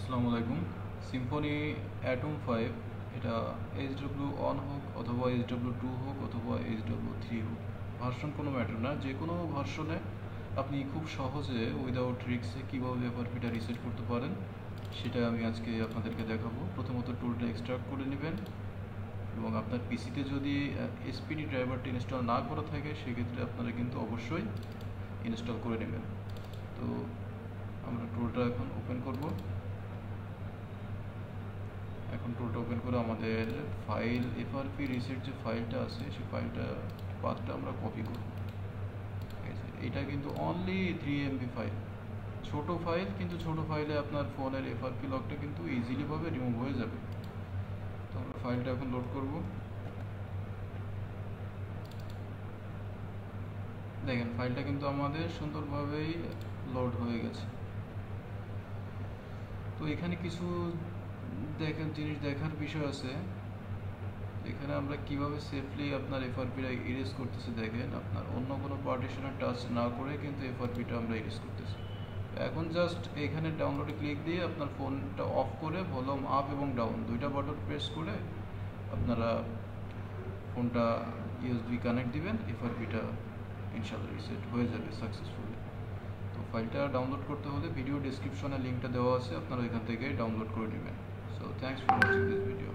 আসসালামু আলাইকুম। Symphony atom 5 এটা HW1 হোক অথবা HW2 হোক অথবা HW3 হোক, ভার্সন কোনো ম্যাটার না। যে কোনো ভার্সনে আপনি খুব সহজে উইদাউট রিস্কে কীভাবে এফআরপিটা রিসেট করতে পারেন সেটা আমি আজকে আপনাদেরকে দেখাবো। প্রথমত টুলটা এক্সট্রাক্ট করে নেবেন এবং আপনার পিসিতে যদি এসপিডি ড্রাইভারটি ইনস্টল না করা থাকে সেক্ষেত্রে আপনারা কিন্তু অবশ্যই ইনস্টল করে নেবেন। তো আমরা টুলটা এখন ওপেন করব। এখন টুলটা ওপেন করে আমাদের ফাইল এফআরপি রিসেট যে ফাইলটা আছে সেই ফাইলটা পাথটা আমরা কপি করব। এটা কিন্তু অনলি 3 MB ফাইল, ছোট ফাইল, কিন্তু ছোট ফাইলে আপনার ফোনের এফআরপি লকটা কিন্তু ইজিলি ভাবে রিমুভ হয়ে যাবে। তো আমরা ফাইলটা এখন লোড করব। দেখেন ফাইলটা কিন্তু আমাদের সুন্দরভাবেই লোড হয়ে গেছে। তো এখানে কিছু জিনিস দেখার বিষয় আছে। এখানে আমরা কিভাবে সেফলি আপনার এফআরপিটা ইরেজ করতেছি দেখেন, আপনার অন্য কোনো পার্টিশনে টাচ না করে কিন্তু এফআরপিটা আমরা ইরেজ করতেছি। এখন জাস্ট এখানে ডাউনলোডে ক্লিক দিয়ে আপনার ফোনটা অফ করে ভলিউম আপ এবং ডাউন দুইটা বাটন প্রেস করে আপনারা ফোনটা ইউএসবি কানেক্ট দিবেন, এফআরপিটা ইনশাআল্লাহ রিসেট হয়ে যাবে সাকসেসফুলি। তো ফাইলটা ডাউনলোড করতে হলে ভিডিও ডেসক্রিপশনে লিঙ্কটা দেওয়া আছে, আপনারা এখান থেকে ডাউনলোড করে নেবেন। So thanks for watching this video.